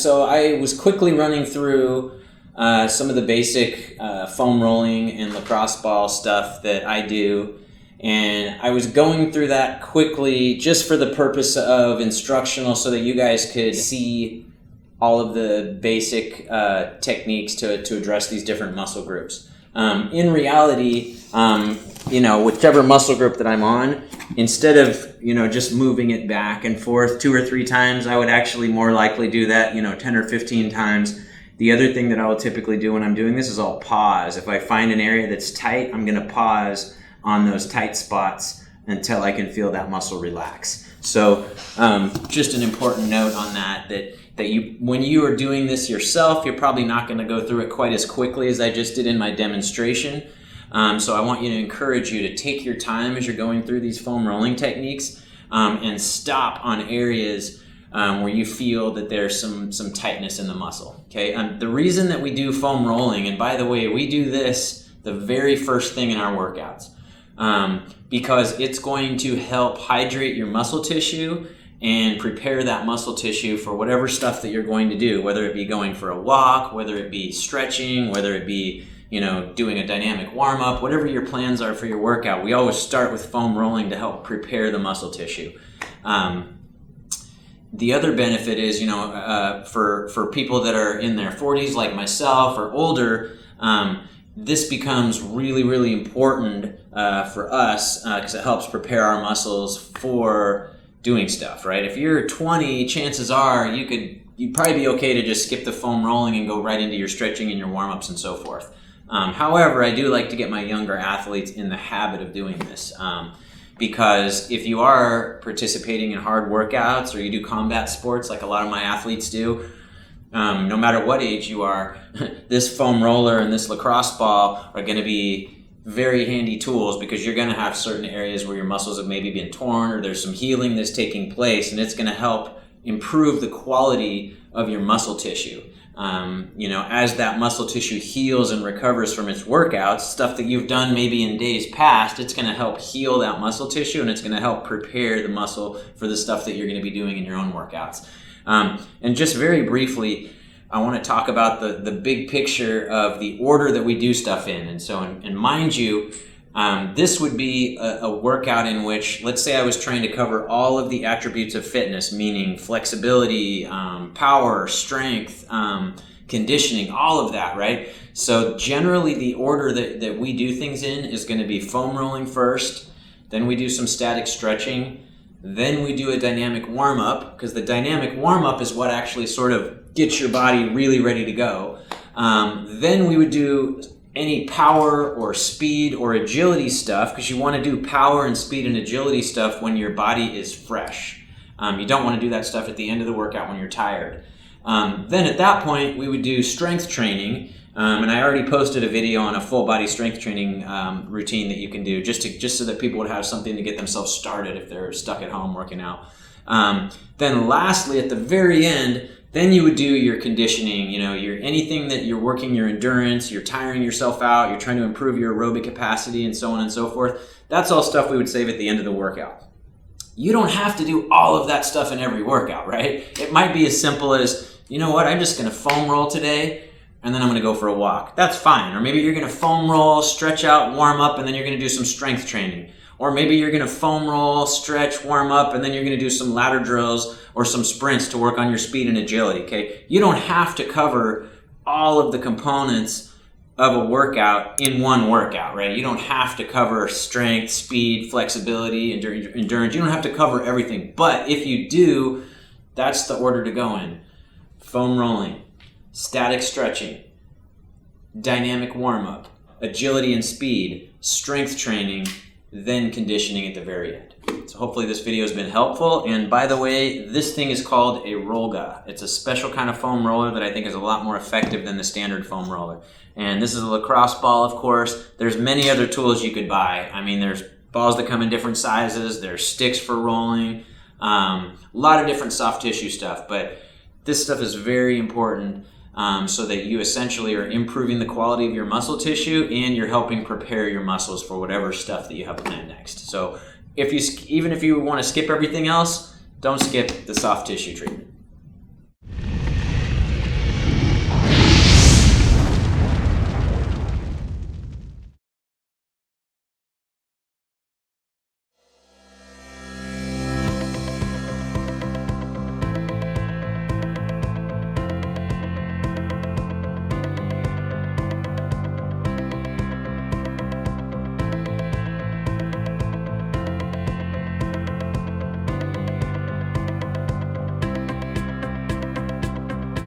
so I was quickly running through some of the basic foam rolling and lacrosse ball stuff that I do. And I was going through that quickly just for the purpose of instructional so that you guys could see all of the basic techniques to address these different muscle groups. In reality, whichever muscle group that I'm on, instead of, just moving it back and forth 2 or 3 times, I would actually more likely do that, 10 or 15 times. The other thing that I will typically do when I'm doing this is I'll pause. If I find an area that's tight, I'm going to pause on those tight spots until I can feel that muscle relax. So just an important note on that you, when you are doing this yourself, you're probably not going to go through it quite as quickly as I just did in my demonstration. So I want you to encourage you to take your time as you're going through these foam rolling techniques and stop on areas where you feel that there's some tightness in the muscle. Okay, the reason that we do foam rolling, and by the way, we do this the very first thing in our workouts, because it's going to help hydrate your muscle tissue and prepare that muscle tissue for whatever stuff that you're going to do, whether it be going for a walk, whether it be stretching, whether it be doing a dynamic warm-up, whatever your plans are for your workout. We always start with foam rolling to help prepare the muscle tissue. The other benefit is, for people that are in their 40s like myself or older, this becomes really, really important for us because it helps prepare our muscles for doing stuff, right? If you're 20, chances are you'd probably be okay to just skip the foam rolling and go right into your stretching and your warm-ups and so forth. However, I do like to get my younger athletes in the habit of doing this because if you are participating in hard workouts or you do combat sports like a lot of my athletes do, no matter what age you are, this foam roller and this lacrosse ball are going to be very handy tools because you're going to have certain areas where your muscles have maybe been torn or there's some healing that's taking place, and it's going to help improve the quality of your muscle tissue. As that muscle tissue heals and recovers from its workouts, stuff that you've done maybe in days past, it's going to help heal that muscle tissue and it's going to help prepare the muscle for the stuff that you're going to be doing in your own workouts. And just very briefly, I want to talk about the big picture of the order that we do stuff in. And so, and mind you, this would be a workout in which, let's say I was trying to cover all of the attributes of fitness, meaning flexibility, power, strength, conditioning, all of that, right? So generally the order that we do things in is going to be foam rolling first, then we do some static stretching, then we do a dynamic warm-up, because the dynamic warm-up is what actually sort of gets your body really ready to go. Then we would do any power or speed or agility stuff, because you want to do power and speed and agility stuff when your body is fresh. You don't want to do that stuff at the end of the workout when you're tired. Then at that point, we would do strength training. And I already posted a video on a full body strength training routine that you can do just so that people would have something to get themselves started if they're stuck at home working out. Then lastly, at the very end, then you would do your conditioning, your anything that you're working your endurance, you're tiring yourself out, you're trying to improve your aerobic capacity and so on and so forth. That's all stuff we would save at the end of the workout. You don't have to do all of that stuff in every workout, right? It might be as simple as, I'm just going to foam roll today and then I'm going to go for a walk. That's fine. Or maybe you're going to foam roll, stretch out, warm up, and then you're going to do some strength training. Or maybe you're going to foam roll, stretch, warm up, and then you're going to do some ladder drills or some sprints to work on your speed and agility, okay? You don't have to cover all of the components of a workout in one workout, right? You don't have to cover strength, speed, flexibility, endurance. You don't have to cover everything. But if you do, that's the order to go in. Foam rolling, static stretching, dynamic warm-up, agility and speed, strength training, then conditioning at the very end. So hopefully this video has been helpful. And by the way, this thing is called a Rollga. It's a special kind of foam roller that I think is a lot more effective than the standard foam roller. And this is a lacrosse ball, of course. There's many other tools you could buy. I mean, there's balls that come in different sizes. There's sticks for rolling. A lot of different soft tissue stuff. But this stuff is very important so that you essentially are improving the quality of your muscle tissue and you're helping prepare your muscles for whatever stuff that you have planned next. So even if you want to skip everything else, don't skip the soft tissue treatment.